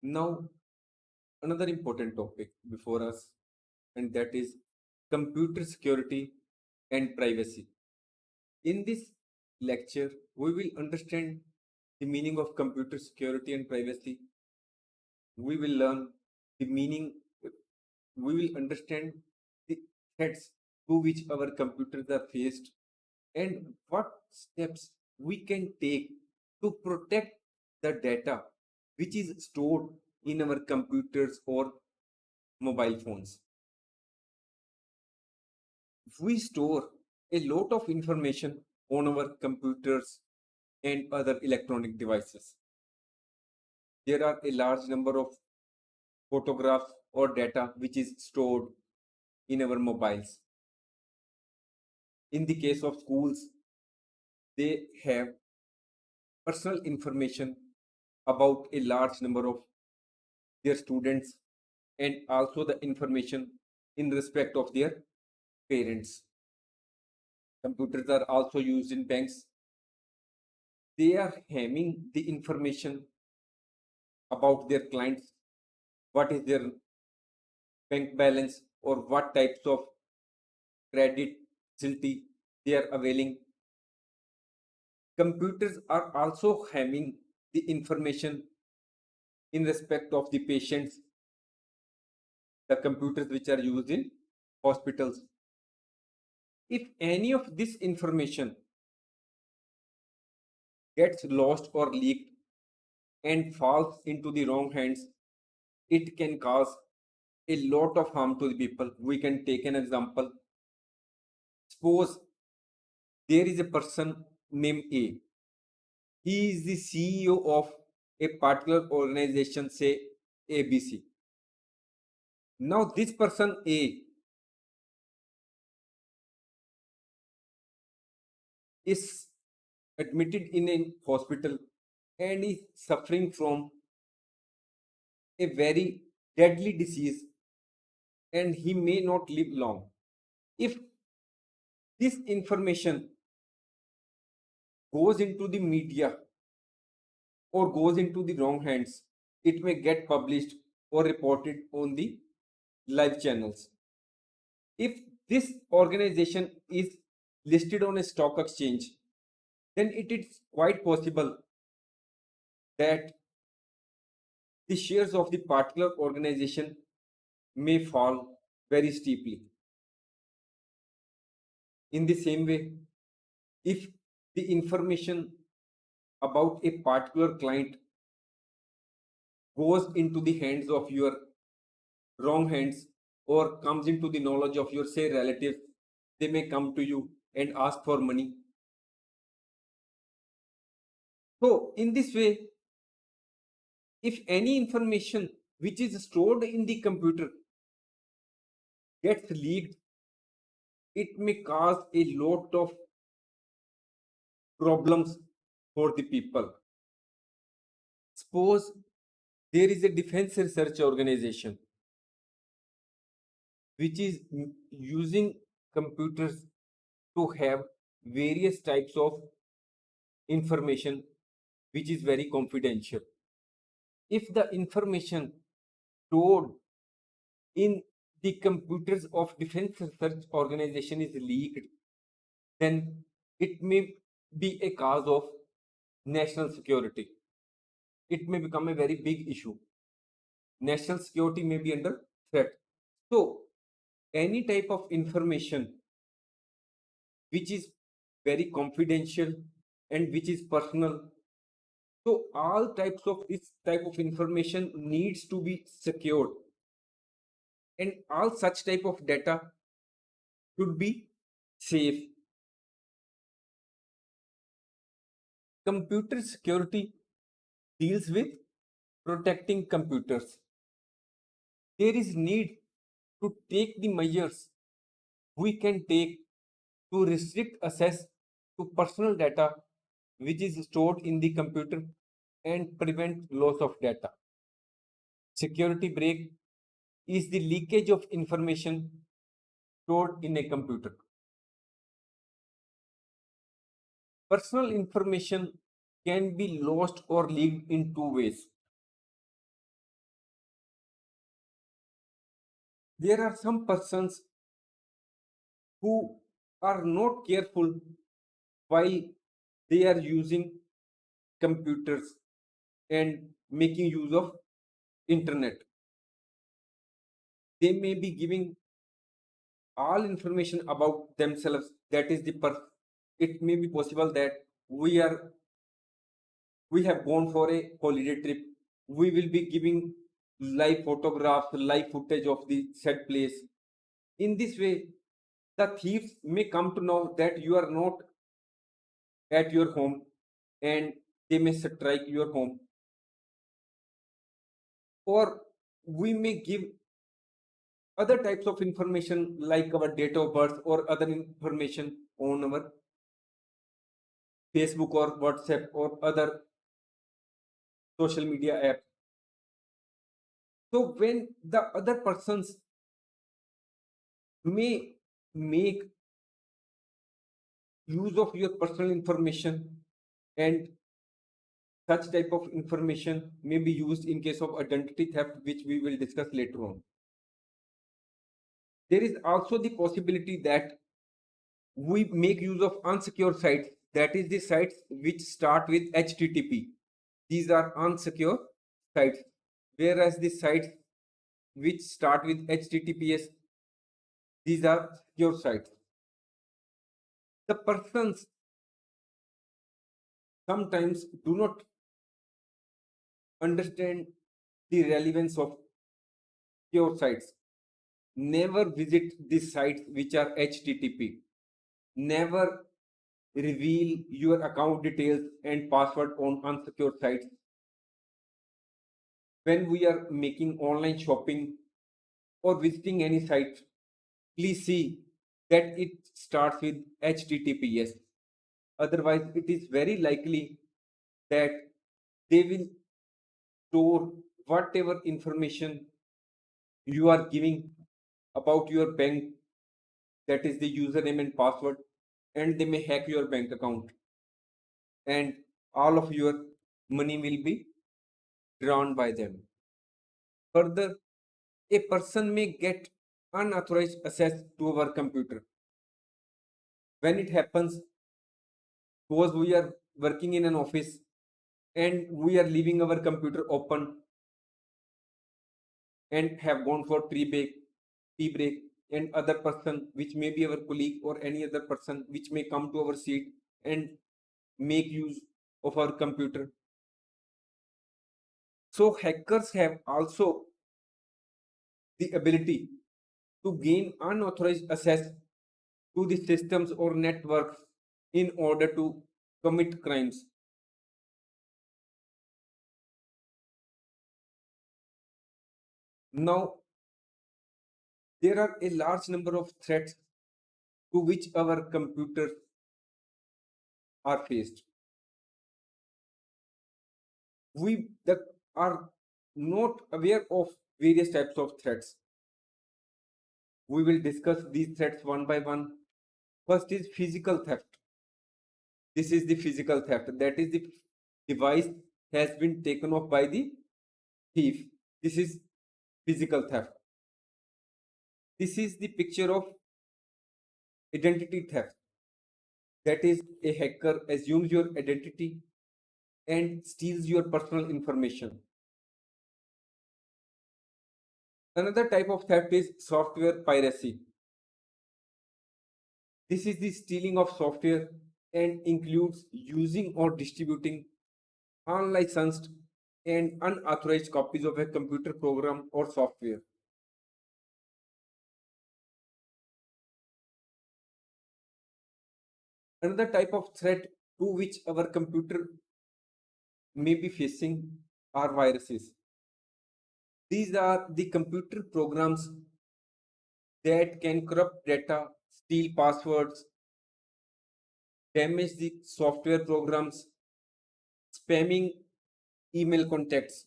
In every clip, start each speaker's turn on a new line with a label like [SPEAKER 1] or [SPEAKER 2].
[SPEAKER 1] Now, another important topic before us, and that is computer security and privacy. In this lecture, we will understand the meaning of computer security and privacy. We will learn the meaning, we will understand the threats to which our computers are faced and what steps we can take to protect the data which is stored in our computers or mobile phones. We store a lot of information on our computers and other electronic devices. There are a large number of photographs or data which is stored in our mobiles. In the case of schools, they have personal information about a large number of their students and also the information in respect of their parents. Computers are also used in banks. They are having the information about their clients, what is their bank balance, or what types of credit facility they are availing. Computers are also having the information in respect of the patients, the computers which are used in hospitals. If any of this information gets lost or leaked and falls into the wrong hands, it can cause a lot of harm to the people. We can take an example. Suppose there is a person named A. He is the CEO of a particular organization, say ABC. Now, this person A is admitted in a hospital and is suffering from a very deadly disease and he may not live long. If this information goes into the media or goes into the wrong hands, it may get published or reported on the live channels. If this organization is listed on a stock exchange, then it is quite possible that the shares of the particular organization may fall very steeply. In the same way, if the information about a particular client goes into the hands of your wrong hands or comes into the knowledge of your say relatives, they may come to you and ask for money. So in this way, if any information which is stored in the computer gets leaked, it may cause a lot of problems for the people. Suppose there is a defense research organization which is using computers to have various types of information which is very confidential. If the information stored in the computers of defense research organization is leaked, then it may be a cause of national security. It may become a very big issue. National security may be under threat. So any type of information which is very confidential and which is personal, so all types of this type of information needs to be secured and all such type of data should be safe. Computer security deals with protecting computers. There is need to take the measures we can take to restrict access to personal data which is stored in the computer and prevent loss of data. Security break is the leakage of information stored in a computer. Personal information can be lost or leaked in two ways. There are some persons who are not careful while they are using computers and making use of internet. They may be giving all information about themselves. That is the it may be possible that we are we have gone for a holiday trip. We will be giving live photographs, live footage of the said place. In this way, the thieves may come to know that you are not at your home, and they may strike your home. Or we may give other types of information like our date of birth or other information on our Facebook or WhatsApp or other social media apps. So when the other persons may make use of your personal information, and such type of information may be used in case of identity theft, which we will discuss later on. There is also the possibility that we make use of unsecure sites, that is the sites which start with http. These are unsecure sites, whereas the sites which start with https, these are secure sites. The persons sometimes do not understand the relevance of secure sites. Never visit the sites which are http. Never reveal your account details and password on unsecure sites. When we are making online shopping or visiting any site, please see that it starts with https. Otherwise, it is very likely that they will store whatever information you are giving about your bank, that is the username and password, and they may hack your bank account, and all of your money will be drawn by them. Further, a person may get unauthorized access to our computer. When it happens, suppose we are working in an office and we are leaving our computer open and have gone for tea break, and other person, which may be our colleague or any other person, which may come to our seat and make use of our computer. So hackers have also the ability to gain unauthorized access to the systems or networks in order to commit crimes. Now, there are a large number of threats to which our computers are faced. We that are not aware of various types of threats. We will discuss these threats one by one. First is physical theft. This is the physical theft. That is, the device has been taken off by the thief. This is physical theft. This is the picture of identity theft. That is, a hacker assumes your identity and steals your personal information. Another type of theft is software piracy. This is the stealing of software and includes using or distributing unlicensed and unauthorized copies of a computer program or software. Another type of threat to which our computer may be facing are viruses. These are the computer programs that can corrupt data, steal passwords, damage the software programs, spamming email contacts.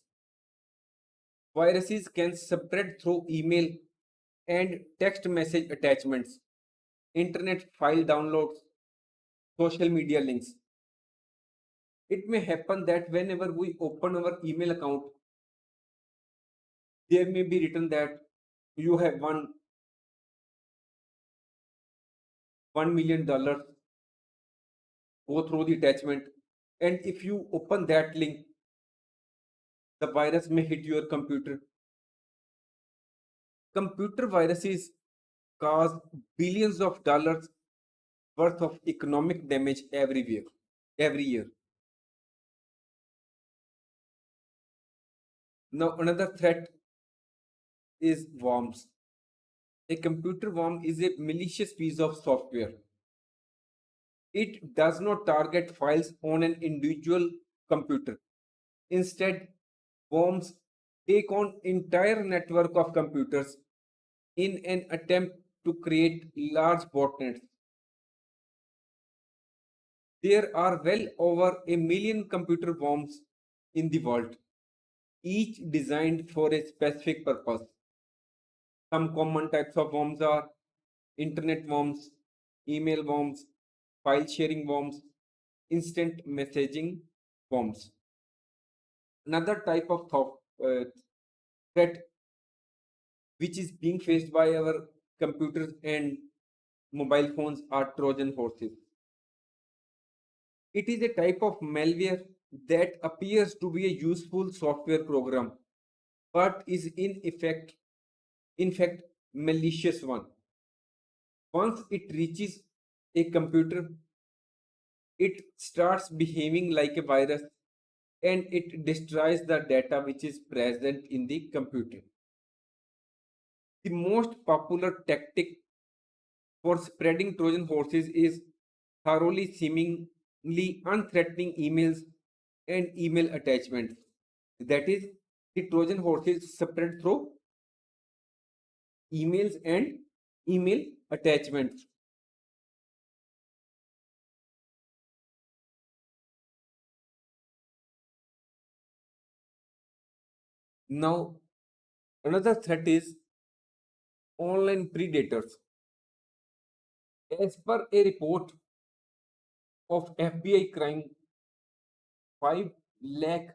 [SPEAKER 1] Viruses can spread through email and text message attachments, internet file downloads, social media links. It may happen that whenever we open our email account, there may be written that you have won $1 million, go through the attachment, and if you open that link, the virus may hit your computer. Computer viruses cause billions of dollars worth of economic damage every year. Now, another threat is worms. A computer worm is a malicious piece of software. It does not target files on an individual computer. Instead, worms take on entire network of computers in an attempt to create large botnets. There are well over a million computer worms in the world, each designed for a specific purpose. Some common types of worms are internet worms, email worms, file sharing worms, instant messaging worms. Another type of threat which is being faced by our computers and mobile phones are Trojan horses. It is a type of malware that appears to be a useful software program but is in fact malicious one. Once it reaches a computer, it starts behaving like a virus and it destroys the data which is present in the computer. The most popular tactic for spreading Trojan horses is thoroughly seemingly unthreatening emails and email attachments. That is, the Trojan horses spread through emails and email attachments. Now, another threat is online predators. As per a report of FBI crime, 5 lakh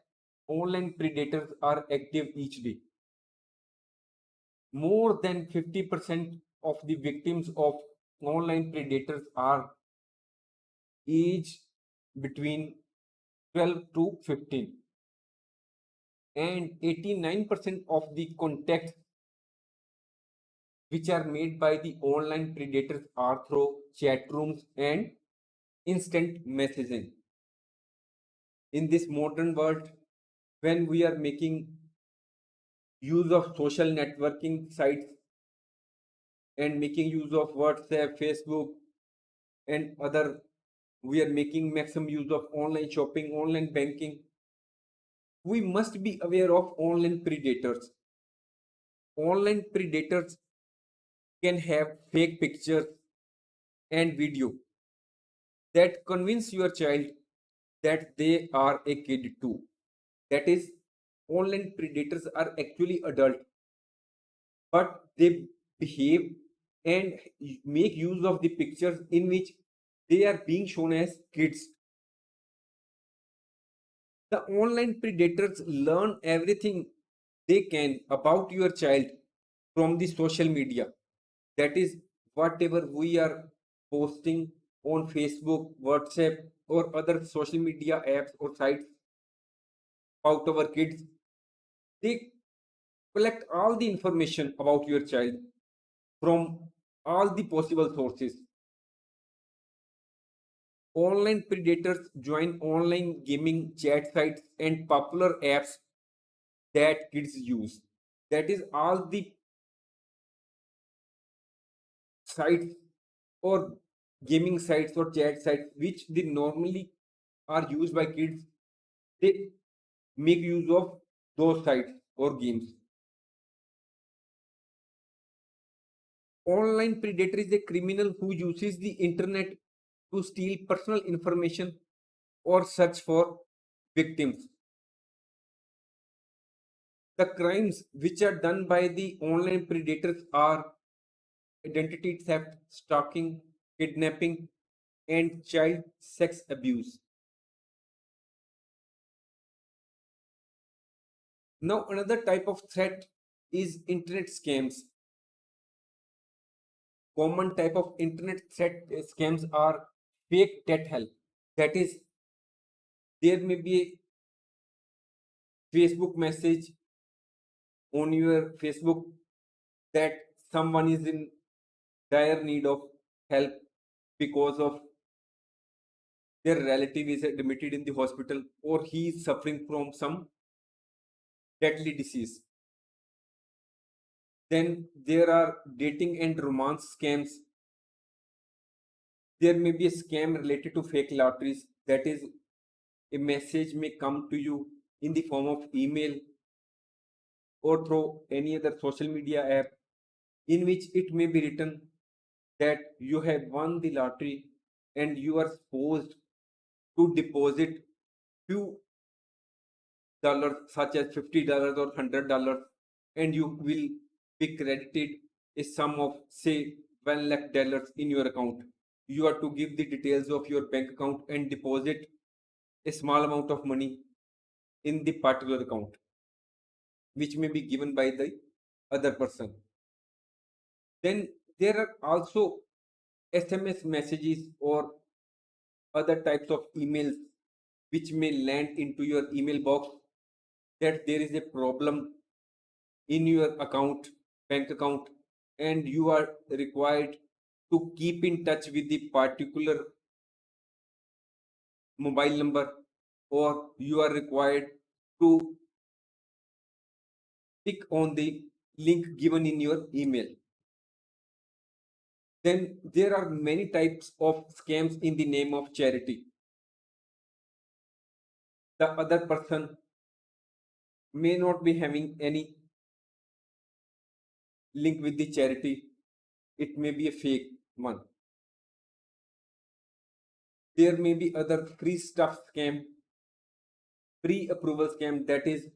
[SPEAKER 1] online predators are active each day. More than 50% of the victims of online predators are aged between 12 to 15, and 89% of the contacts which are made by the online predators are through chat rooms and instant messaging. In this modern world, when we are making use of social networking sites and making use of WhatsApp, Facebook, and other, we are making maximum use of online shopping, online banking. We must be aware of online predators. Online predators can have fake pictures and video that convince your child that they are a kid too. That is, online predators are actually adult, but they behave and make use of the pictures in which they are being shown as kids. The online predators learn everything they can about your child from the social media. That is, whatever we are posting on Facebook, WhatsApp, or other social media apps or sites about our kids, they collect all the information about your child from all the possible sources. Online predators join online gaming chat sites and popular apps that kids use. That is, all the sites or gaming sites or chat sites which they normally are used by kids, they make use of those sites or games. Online predator is a criminal who uses the internet to steal personal information or search for victims. The crimes which are done by the online predators are identity theft, stalking, kidnapping, and child sex abuse. Now, another type of threat is internet scams. common type of internet threat scams are fake debt help. That is, there may be a Facebook message on your Facebook that someone is in dire need of help because of their relative is admitted in the hospital or he is suffering from some deadly disease. Then there are dating and romance scams. There may be a scam related to fake lotteries. That is, a message may come to you in the form of email or through any other social media app in which it may be written that you have won the lottery and you are supposed to deposit few dollars such as $50 or $100 and you will be credited a sum of say $1 lakh in your account. You are to give the details of your bank account and deposit a small amount of money in the particular account which may be given by the other person. Then there are also SMS messages or other types of emails which may land into your email box that there is a problem in your account, bank account, and you are required to keep in touch with the particular mobile number, or you are required to click on the link given in your email. Then there are many types of scams in the name of charity. The other person may not be having any link with the charity, it may be a fake one. There may be other free stuff scam, pre-approval scam, that is,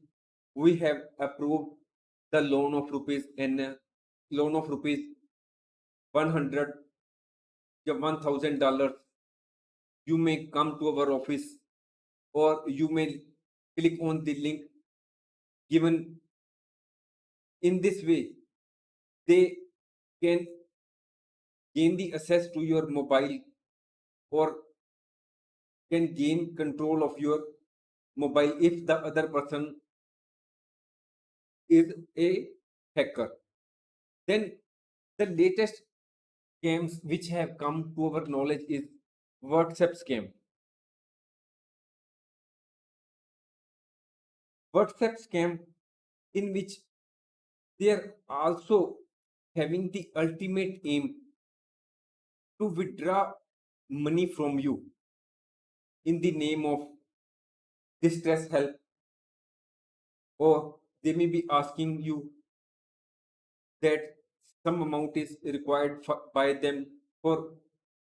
[SPEAKER 1] we have approved the loan of rupees and loan of rupees 100 or $1,000. You may come to our office or you may click on the link given. In this way they can gain the access to your mobile or can gain control of your mobile if the other person is a hacker. Then the latest scams which have come to our knowledge is WhatsApp scam. WhatsApp scam in which they are also having the ultimate aim to withdraw money from you in the name of distress help, or they may be asking you that some amount is required by them for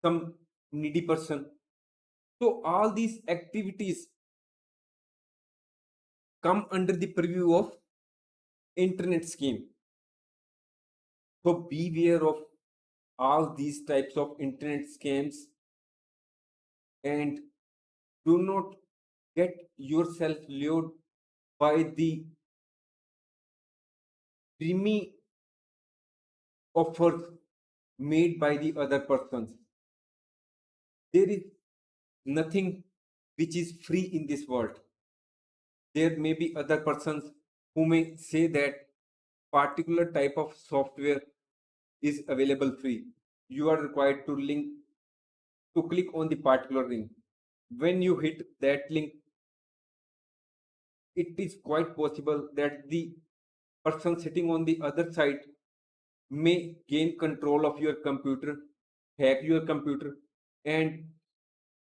[SPEAKER 1] some needy person. So all these activities come under the purview of internet scheme. So beware of all these types of internet scams and do not get yourself lured by the dreamy offers made by the other persons. There is nothing which is free in this world. There may be other persons who may say that particular type of software is available free. You are required to click on the particular link. When you hit that link, it is quite possible that the person sitting on the other side may gain control of your computer, hack your computer, and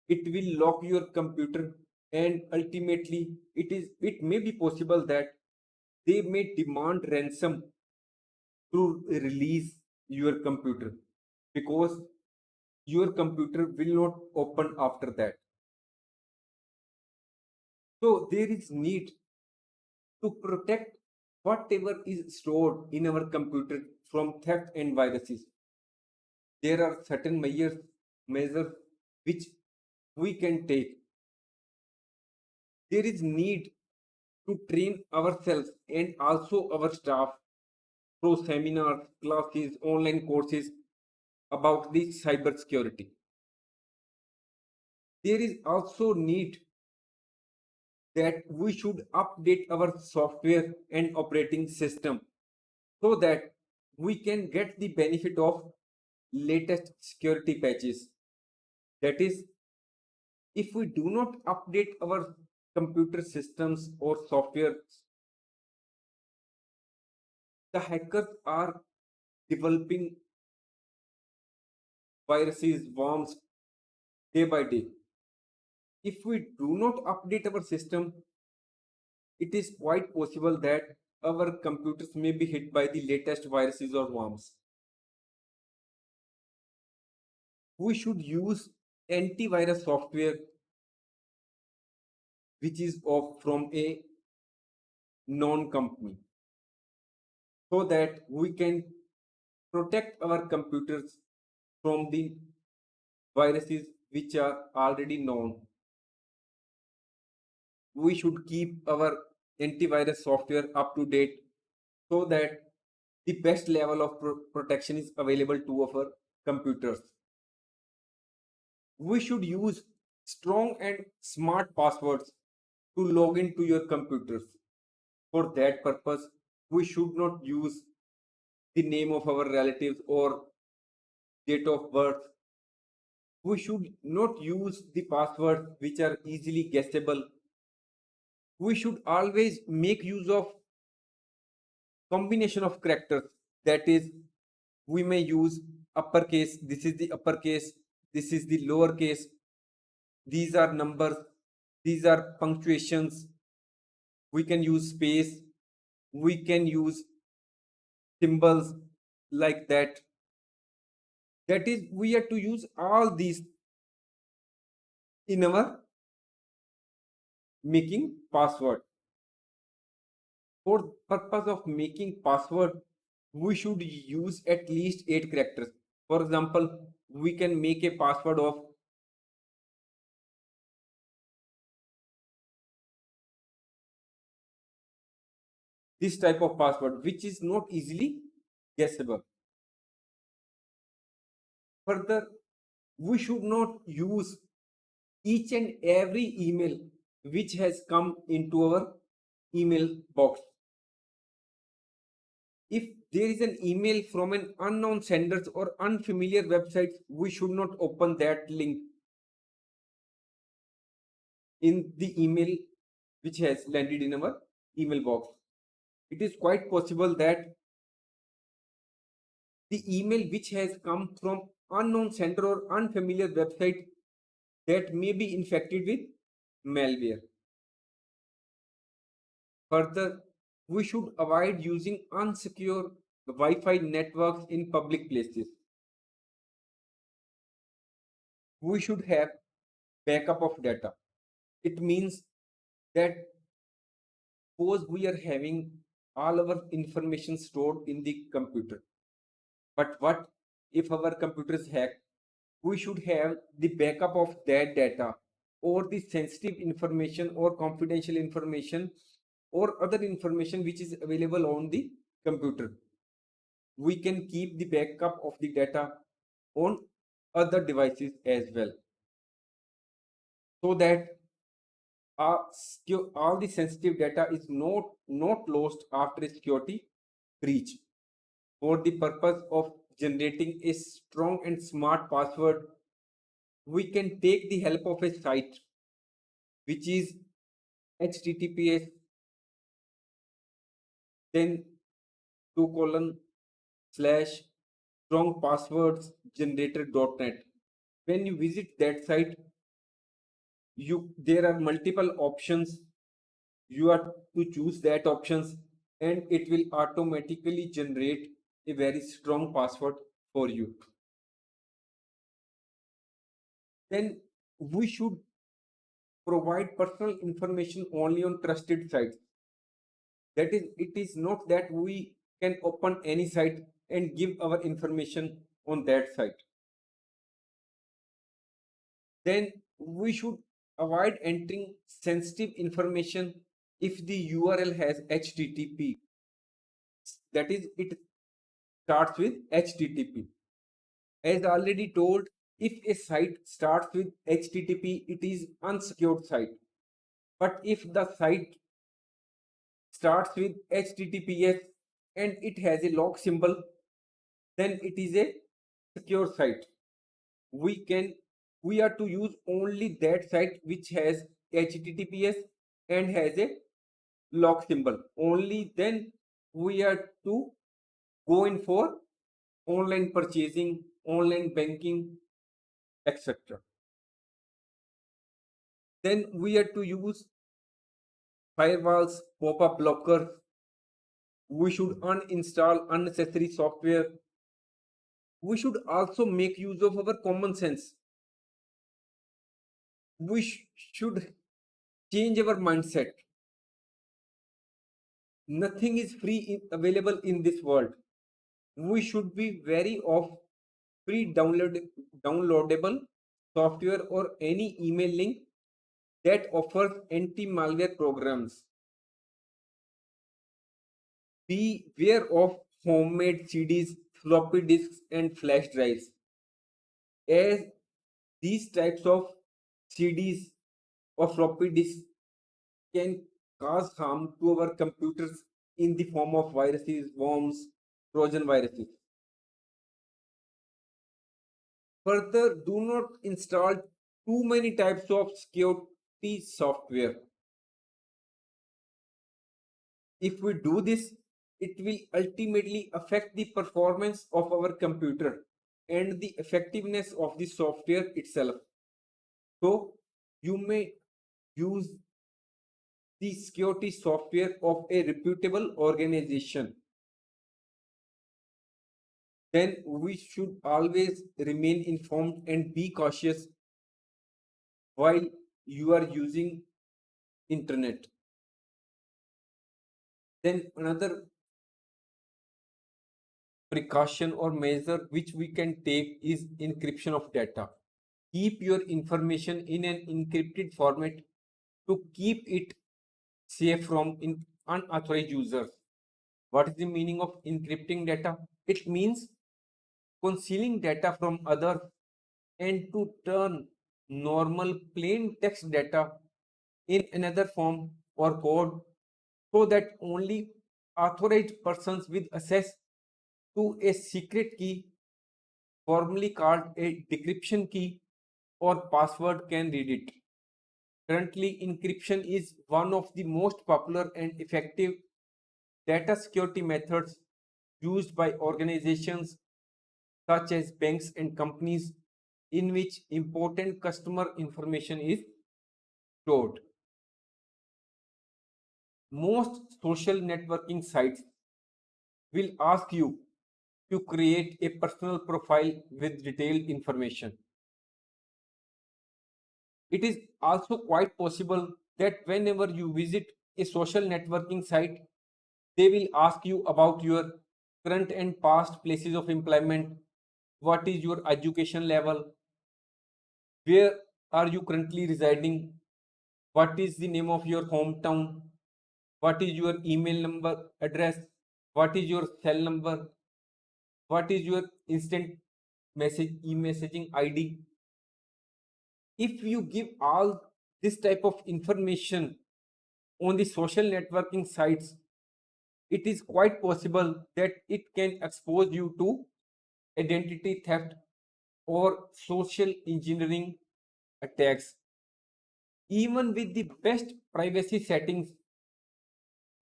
[SPEAKER 1] it will lock your computer, and ultimately it may be possible that they may demand ransom to release your computer because your computer will not open after that. So there is need to protect whatever is stored in our computer from theft and viruses. There are certain measures which we can take. There is need to train ourselves and also our staff through seminars, classes, online courses about the cybersecurity. There is also need that we should update our software and operating system so that we can get the benefit of latest security patches. That is, if we do not update our computer systems or software, the hackers are developing viruses, worms day by day. If we do not update our system, it is quite possible that our computers may be hit by the latest viruses or worms. We should use antivirus software which is from a non company so that we can protect our computers from the viruses which are already known. We should keep our antivirus software up to date so that the best level of protection is available to our computers. We should use strong and smart passwords to log into your computers. For that purpose, we should not use the name of our relatives or date of birth. We should not use the passwords which are easily guessable. We should always make use of combination of characters. That is, we may use uppercase, this is the uppercase, this is the lowercase, these are numbers, these are punctuations. We can use space, we can use symbols like that. That is, we have to use all these in our making password. For purpose of making password, we should use at least 8 characters. For example, we can make a password of this type of password which is not easily guessable. Further, we should not use each and every email which has come into our email box. If there is an email from an unknown senders or unfamiliar websites, we should not open that link in the email which has landed in our email box. It is quite possible that the email which has come from unknown sender or unfamiliar website that may be infected with malware. Further, we should avoid using unsecure Wi-Fi networks in public places. We should have backup of data. It means that suppose we are having all our information stored in the computer, but what if our computer is hacked? We should have the backup of that data or the sensitive information or confidential information or other information which is available on the computer. We can keep the backup of the data on other devices as well so that all the sensitive data is not lost after a security breach. For the purpose of generating a strong and smart password, we can take the help of a site which is https then 2:/strongpasswordsgenerator.net. When you visit that site, there are multiple options. You are to choose that options and it will automatically generate a very strong password for you. Then we should provide personal information only on trusted sites. That is, it is not that we can open any site and give our information on that site. Then we should avoid entering sensitive information if the URL has HTTP. That is, it starts with HTTP. As already told, if a site starts with HTTP, it is unsecured site. But if the site starts with HTTPS and it has a lock symbol, then it is a secure site. We can we are to use only that site which has HTTPS and has a lock symbol. Only then we are to go in for online purchasing, online banking, etc. Then we are to use firewalls, pop-up blockers. We should uninstall unnecessary software. We should also make use of our common sense. We should change our mindset. Nothing is available in this world. We should be wary of free downloadable software or any email link that offers anti-malware programs. Beware of homemade CDs, floppy disks, and flash drives, as these types of CDs or floppy disks can cause harm to our computers in the form of viruses, worms, Trojan viruses. Further, do not install too many types of security software. If we do this, it will ultimately affect the performance of our computer and the effectiveness of the software itself. So, you may use the security software of a reputable organization. Then we should always remain informed and be cautious while you are using internet. Then another precaution or measure which we can take is encryption of data. Keep your information in an encrypted format to keep it safe from unauthorized users. What is the meaning of encrypting data? It means concealing data from others and to turn normal plain text data in another form or code so that only authorized persons with access to a secret key, formerly called a decryption key or password, can read it. Currently, encryption is one of the most popular and effective data security methods used by organizations such as banks and companies in which important customer information is stored. Most social networking sites will ask you to create a personal profile with detailed information. It is also quite possible that whenever you visit a social networking site, they will ask you about your current and past places of employment, what is your education level, where are you currently residing, what is the name of your hometown, what is your email number address, what is your cell number, what is your instant message e-messaging ID. If you give all this type of information on the social networking sites, it is quite possible that it can expose you to identity theft or social engineering attacks. Even with the best privacy settings,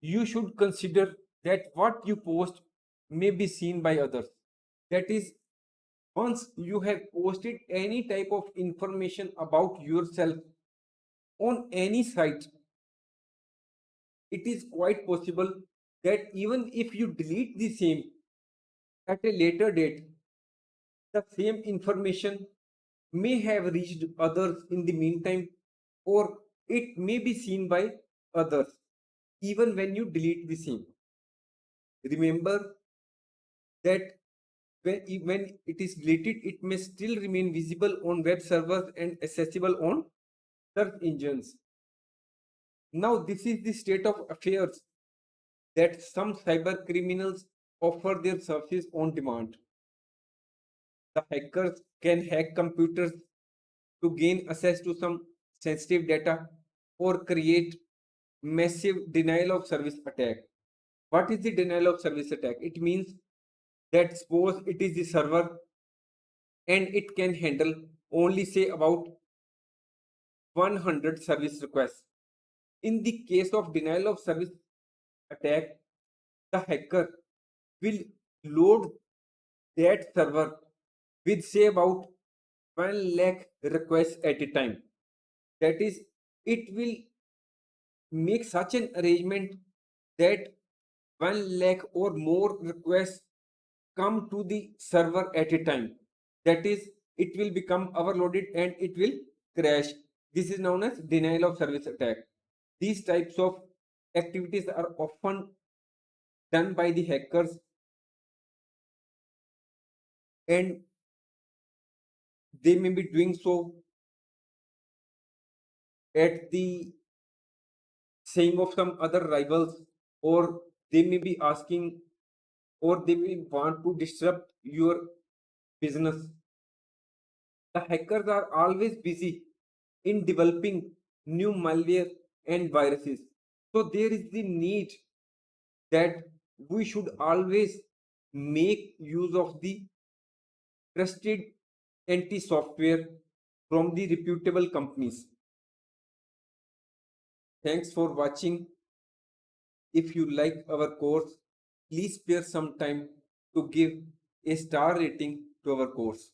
[SPEAKER 1] you should consider that what you post may be seen by others. That is, once you have posted any type of information about yourself on any site, it is quite possible that even if you delete the same at a later date, the same information may have reached others in the meantime, or it may be seen by others even when you delete the same. Remember that when it is deleted, it may still remain visible on web servers and accessible on search engines. Now, this is the state of affairs that some cyber criminals offer their services on demand. The hackers can hack computers to gain access to some sensitive data or create massive denial of service attack. What is the denial of service attack? It means that suppose it is the server and it can handle only say about 100 service requests. In the case of denial of service attack, the hacker will load that server with say about 1 lakh requests at a time. That is, it will make such an arrangement that 1 lakh or more requests come to the server at a time. That is, it will become overloaded and it will crash. This is known as denial of service attack. These types of activities are often done by the hackers, and they may be doing so at the saying of some other rivals, or they may be asking, or they may want to disrupt your business. The hackers are always busy in developing new malware and viruses. So there is the need that we should always make use of the trusted anti software from the reputable companies. Thanks for watching. If you like our course, please spare some time to give a star rating to our course.